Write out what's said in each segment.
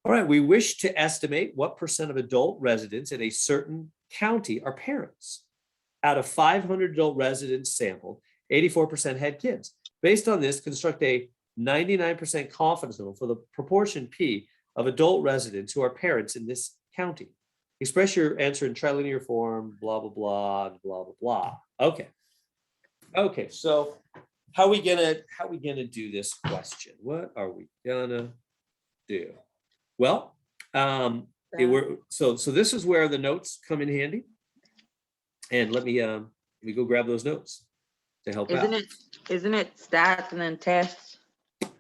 All right, we wish to estimate what percent of adult residents in a certain county are parents. Out of 500 adult residents sampled, 84% had kids. Based on this, construct a 99% confidence interval for the proportion P of adult residents who are parents in this county. Express your answer in trilinear form, blah, blah, blah, blah, blah, blah. Okay. Okay, so how are we gonna do this question? What are we gonna do? Well, so this is where the notes come in handy. And let me go grab those notes to help out. Isn't it stats and then tests?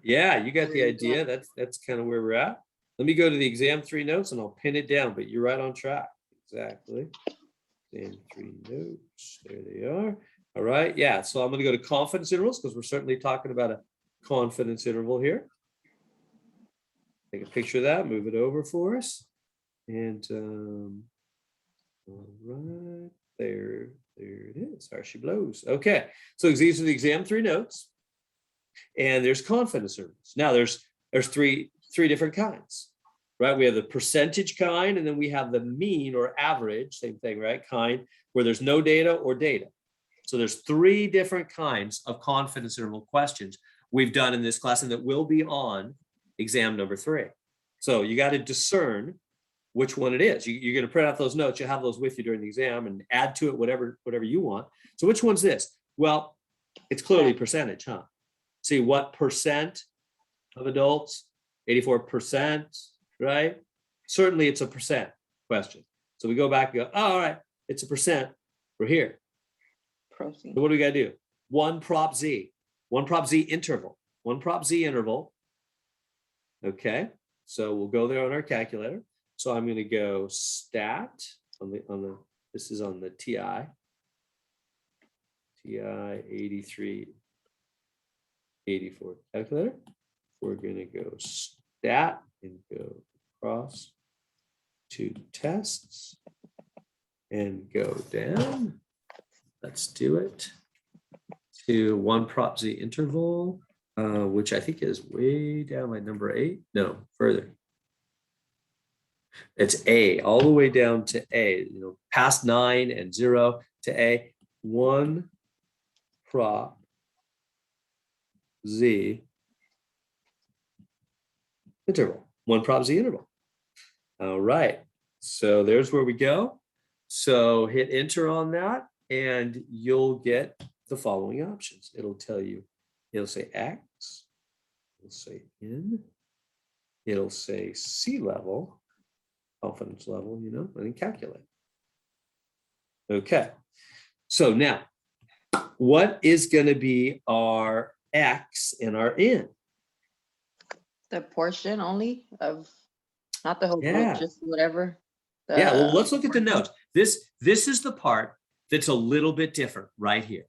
Yeah, you got the idea. That's kind of where we're at. Let me go to the exam 3 notes and I'll pin it down, but you're right on track. Exactly. Exam 3 notes. There they are. All right. Yeah. So I'm going to go to confidence intervals because we're certainly talking about a confidence interval here. Take a picture of that, move it over for us. And all right, there it is. There she blows. Okay. So these are the exam 3 notes. And there's confidence intervals. Now there's three different kinds, right? We have the percentage kind, and then we have the mean or average, same thing, right? Kind, where there's no data or data. So there's 3 different kinds of confidence interval questions we've done in this class and that will be on exam number 3. So you got to discern which one it is. You're going to print out those notes. You have those with you during the exam and add to it whatever you want. So which one's this? Well, it's clearly percentage, huh? See what percent of adults? 84%, right? Certainly it's a percent question. So we go back and go, oh, all right, it's a percent. We're here. Proceed. So what do we got to do? One prop Z interval. One prop Z interval. Okay, so we'll go there on our calculator. So I'm going to go stat on the this is on the TI 8384 calculator. We're going to go stat and go across to tests and go down. Let's do it to one prop Z interval, which I think is way down like number 8. No, further. It's A, all the way down to A, past 9 and 0 to A. One prop Z interval. One prop Z interval. All right. So there's where we go. So hit enter on that and you'll get the following options. It'll tell you, it'll say X, it'll say N, it'll say C level, confidence level, and then calculate. Okay. So now, what is going to be our X and our N? The portion only of, not the whole Yeah. group, just whatever. Yeah, well, let's look at the notes. This is the part that's a little bit different right here.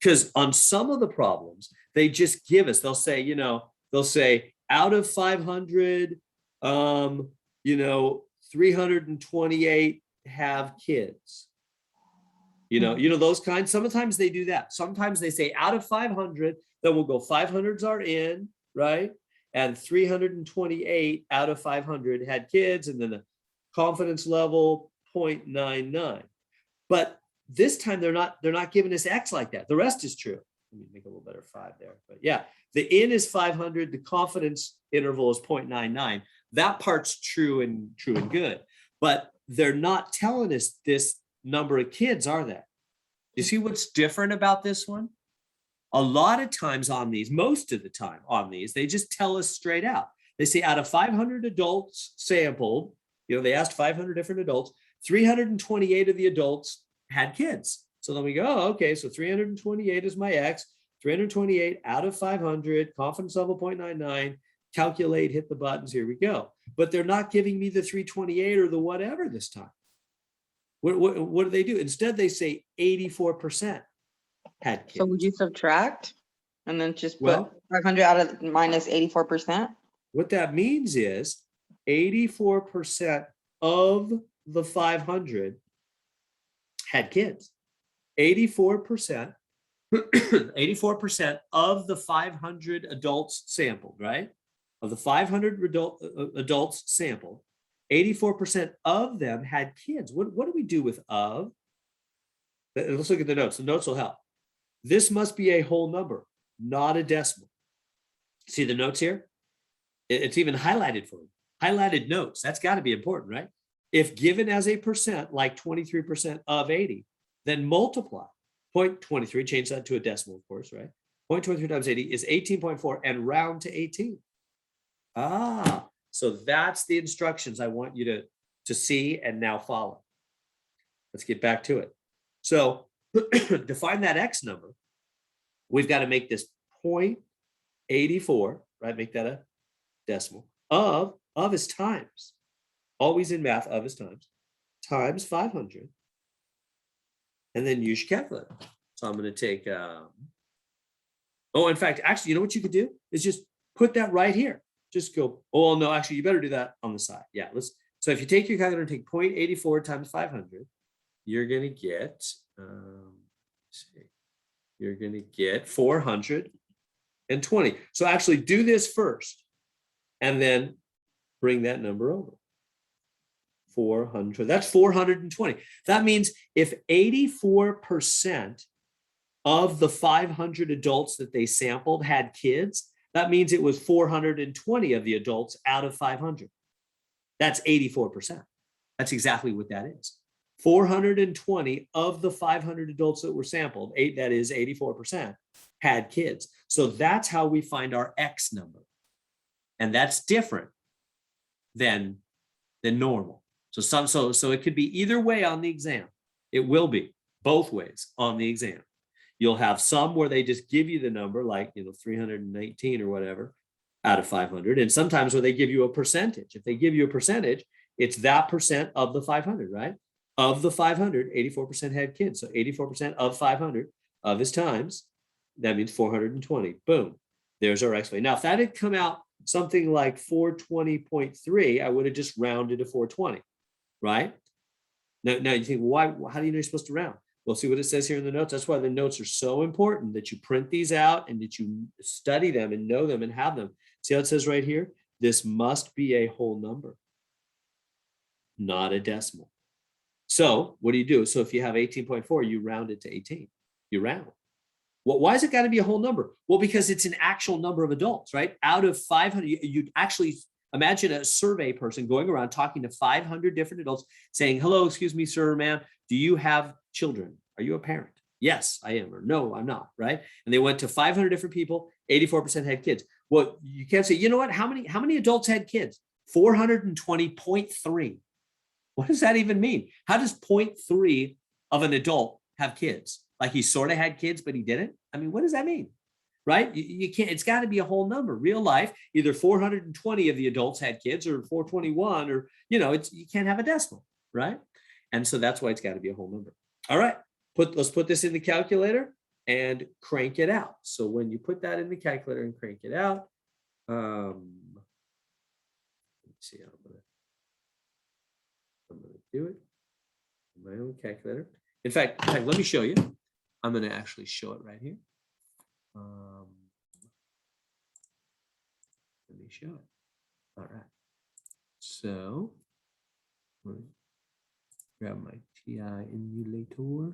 Because on some of the problems, they just give us, they'll say, they'll say out of 500, 328 have kids. Those kinds. Sometimes they do that. Sometimes they say out of 500, then we'll go 500s are in, right? And 328 out of 500 had kids, and then the confidence level 0.99. But this time they're not giving us X like that. The rest is true. Let me make a little better 5 there. But yeah, the N is 500. The confidence interval is 0.99. That part's true and good. But they're not telling us this number of kids, are they? You see what's different about this one? A lot of times on these, most of the time on these, they just tell us straight out. They say out of 500 adults sampled, they asked 500 different adults, 328 of the adults had kids. So then we go, oh, okay, so 328 is my X, 328 out of 500, confidence level 0.99, calculate, hit the buttons, here we go. But they're not giving me the 328 or the whatever this time. What do they do? Instead, they say 84% had kids. So would you subtract and then just put 500 out of minus 84%? What that means is 84% of the 500 had kids. 84% of the 500 adults sampled, right? of the 500 adults sampled, 84% of them had kids. What do we do with of? Let's look at the notes. The notes will help. This must be a whole number, not a decimal. See the notes here? It's even highlighted for you. Highlighted notes. That's got to be important, right? If given as a percent, like 23% of 80, then multiply 0.23, change that to a decimal, of course, right? 0.23 times 80 is 18.4 and round to 18. Ah, so that's the instructions I want you to see and now follow. Let's get back to it. So define that X number. We've got to make this 0.84, right? Make that a decimal. Of is times. Always in math, of is times 500. And then use your calculator. So I'm going to take, in fact, actually, you know what you could do is just put that right here. Just go, oh, no, actually, you better do that on the side. Yeah, so if you take your calculator and take 0.84 times 500, you're going to get, you're going to get 420. So actually do this first and then bring that number over. 400, that's 420. That means if 84% of the 500 adults that they sampled had kids, that means it was 420 of the adults out of 500. That's 84%. That's exactly what that is. 420 of the 500 adults that were sampled, that is 84%, had kids. So that's how we find our X number. And that's different than normal. So it could be either way on the exam. It will be both ways on the exam. You'll have some where they just give you the number, like 319 or whatever out of 500, and sometimes where they give you a percentage. If they give you a percentage, it's that percent of the 500, right? Of the 500, 84% had kids. So 84% of 500 of his times, that means 420. Boom. There's our explanation. Now, if that had come out something like 420.3, I would have just rounded to 420, right? Now you think, why? How do you know you're supposed to round? Well, see what it says here in the notes. That's why the notes are so important, that you print these out and that you study them and know them and have them. See how it says right here? This must be a whole number, not a decimal. So what do? So if you have 18.4, you round it to 18. You round. Well, why has it got to be a whole number? Well, because it's an actual number of adults, right? Out of 500, you actually imagine a survey person going around talking to 500 different adults saying, hello, excuse me, sir, ma'am, do you have children? Are you a parent? Yes, I am. Or no, I'm not, right? And they went to 500 different people, 84% had kids. Well, you can't say, you know what? How many adults had kids? 420.3. What does that even mean? How does 0.3 of an adult have kids? Like he sort of had kids, but he didn't? I mean, what does that mean? Right? You can't, it's got to be a whole number. Real life, either 420 of the adults had kids or 421, or, you can't have a decimal, right? And so that's why it's got to be a whole number. All right, let's put this in the calculator and crank it out. So when you put that in the calculator and crank it out, let's see how I'm going to do it in my own calculator. In fact, let me show you. I'm going to actually show it right here. Let me show it. All right. So grab my TI emulator.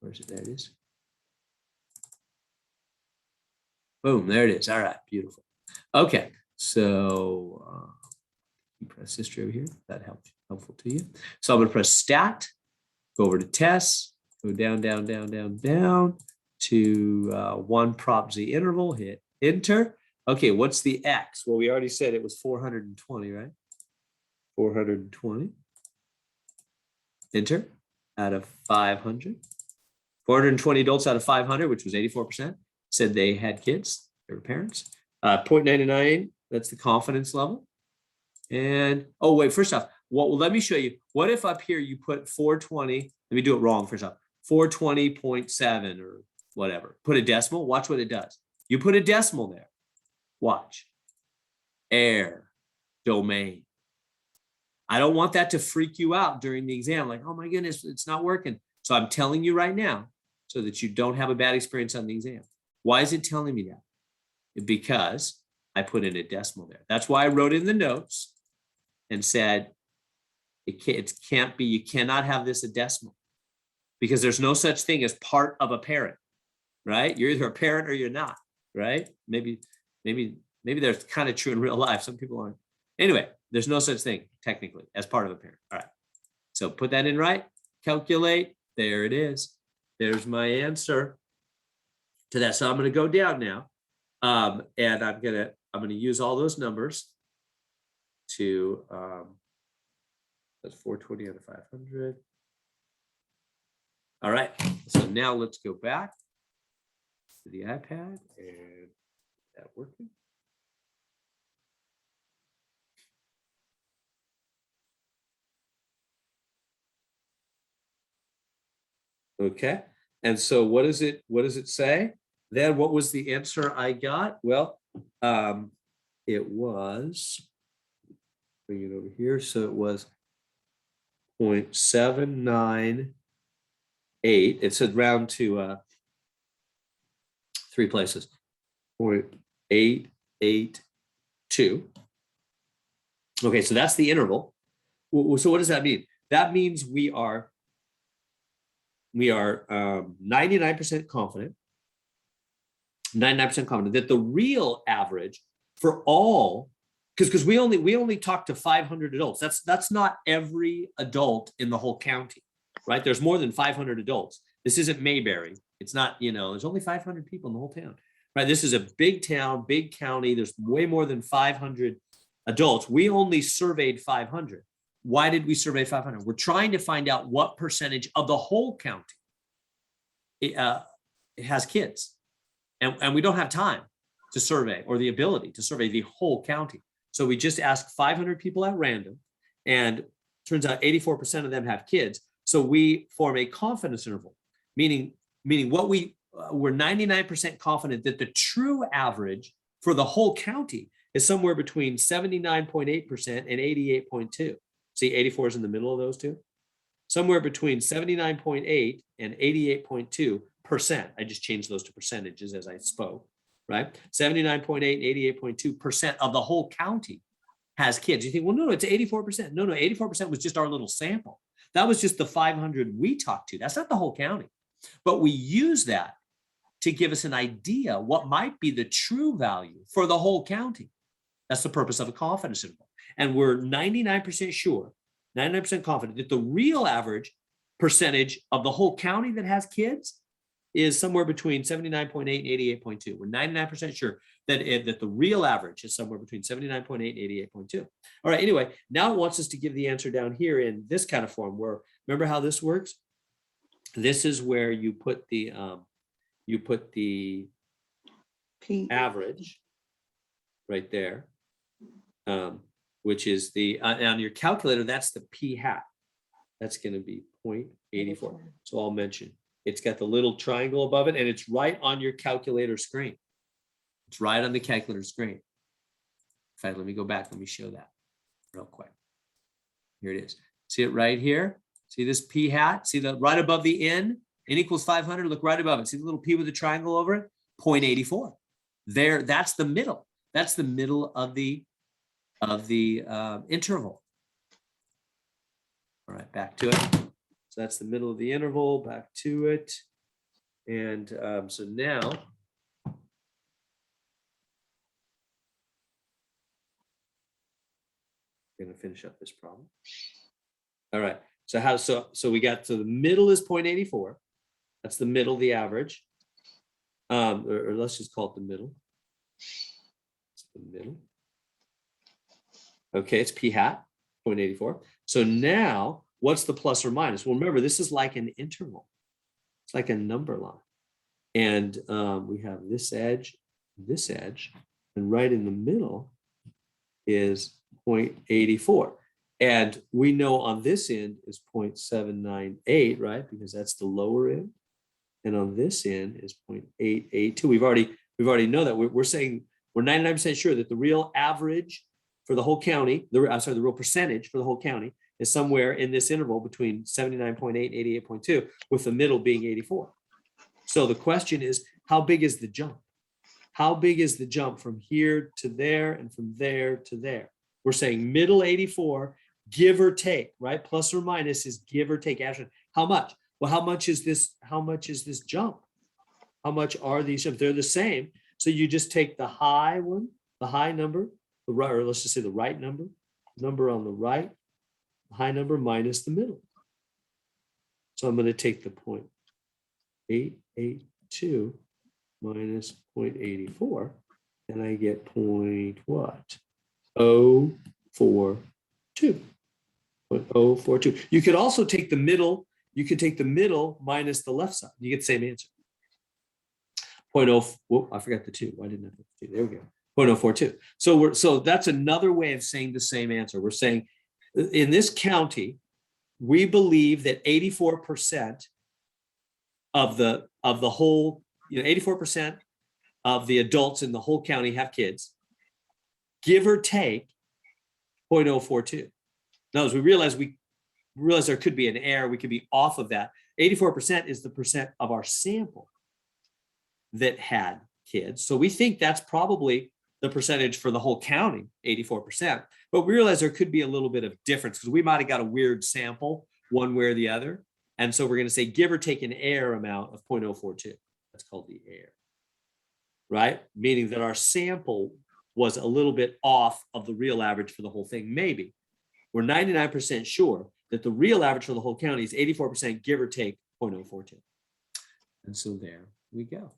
Where's it? There it is. Boom, there it is. All right, beautiful. Okay, so you press history over here. That helpful to you. So I'm going to press stat, go over to tests, go down to one prop Z interval, hit enter. Okay, what's the X? Well, we already said it was 420, right? 420. Enter out of 500. 420 adults out of 500, which was 84%, said they had kids, they were parents. 0.99, that's the confidence level. And, oh, wait, first off, well, let me show you. What if up here you put 420, let me do it wrong first off, 420.7 or whatever. Put a decimal, watch what it does. You put a decimal there, watch. Error, domain. I don't want that to freak you out during the exam, like, oh my goodness, it's not working. So I'm telling you right now so that you don't have a bad experience on the exam. Why is it telling me that? Because I put in a decimal there. That's why I wrote in the notes and said, it can't be, you cannot have this a decimal, because there's no such thing as part of a parent, right? You're either a parent or you're not, right? Maybe that's kind of true in real life. Some people aren't. Anyway, there's no such thing technically as part of a parent. All right. So put that in right, calculate. There it is. There's my answer to that. So I'm going to go down now. And I'm going to use all those numbers to, that's 420 out of 500. All right. So now let's go back to the iPad and that working. Okay. And so what does it say? Then what was the answer I got? Well, it was, bring it over here. So it was 0.798. It said round to 3 places. 0.882. Okay, so that's the interval. So what does that mean? That means we are 99% confident. 99% confident that the real average for all, because we only talk to 500 adults. That's not every adult in the whole county, right? There's more than 500 adults. This isn't Mayberry. It's not, there's only 500 people in the whole town, right? This is a big town, big county. There's way more than 500 adults. We only surveyed 500. Why did we survey 500? We're trying to find out what percentage of the whole county it has kids. And we don't have time to survey or the ability to survey the whole county. So we just asked 500 people at random, and turns out 84% of them have kids. So we form a confidence interval, meaning what we're 99% confident that the true average for the whole county is somewhere between 79.8% and 88.2. See, 84 is in the middle of those two. Somewhere between 79.8 and 88.2%. I just changed those to percentages as I spoke, right? 79.8 and 88.2% of the whole county has kids. You think, well, no, it's 84%. No, 84% was just our little sample. That was just the 500 we talked to. That's not the whole county. But we use that to give us an idea what might be the true value for the whole county. That's the purpose of a confidence interval. And we're 99% sure, 99% confident that the real average percentage of the whole county that has kids is somewhere between 79.8 and 88.2. We're 99% sure that the real average is somewhere between 79.8 and 88.2. All right, anyway, now it wants us to give the answer down here in this kind of form where, remember how this works? This is where you put the average right there, which is on your calculator, that's the p hat. That's going to be 0.84. So I'll mention. It's got the little triangle above it, and it's right on your calculator screen. It's right on the calculator screen. In fact, let me go back. Let me show that real quick. Here it is. See it right here? See this p hat? See that right above the n? N equals 500. Look right above it. See the little p with the triangle over it? 0.84. There, that's the middle. That's the middle of the interval. All right, back to it. So that's the middle of the interval, back to it. And so now, I'm going to finish up this problem. All right, so we got to the middle is 0.84. That's the middle, the average. Or let's just call it the middle. It's the middle. Okay, it's p hat, 0.84. So now, what's the plus or minus? Well, remember, this is like an interval. It's like a number line. And we have this edge, and right in the middle is 0.84. And we know on this end is 0.798, right? Because that's the lower end. And on this end is 0.882. We've already know that. We're saying we're 99% sure that the real average for the whole county, the real percentage for the whole county is somewhere in this interval between 79.8 and 88.2, with the middle being 84. So the question is, how big is the jump? how big is the jump from here to there and from there to there? We're saying middle 84, give or take, right? Plus or minus is give or take. Ashton, how much? Well, how much is this? How much is this jump? How much are these jumps? They're the same. So you just take the high one, the high number, the right, or let's just say the right number on the right, the high number minus the middle. So I'm going to take the 0.882 minus 0.84, and I get point what? 042. 0.042. You could also take the middle. You could take the middle minus the left side. You get the same answer. 0.0. Whoop, I forgot the 2. Why didn't I put the 2? There we go. 0.042. So that's another way of saying the same answer. We're saying in this county, we believe that 84% of the whole, 84% of the adults in the whole county have kids, give or take 0.042. Now, as we realize there could be an error, we could be off of that. 84% is the percent of our sample that had kids. So we think that's probably the percentage for the whole county, 84%. But we realize there could be a little bit of difference because we might have got a weird sample one way or the other. And so we're going to say give or take an error amount of 0.042. That's called the error, right? Meaning that our sample was a little bit off of the real average for the whole thing. Maybe. We're 99% sure that the real average for the whole county is 84%, give or take 0.042. And so there we go.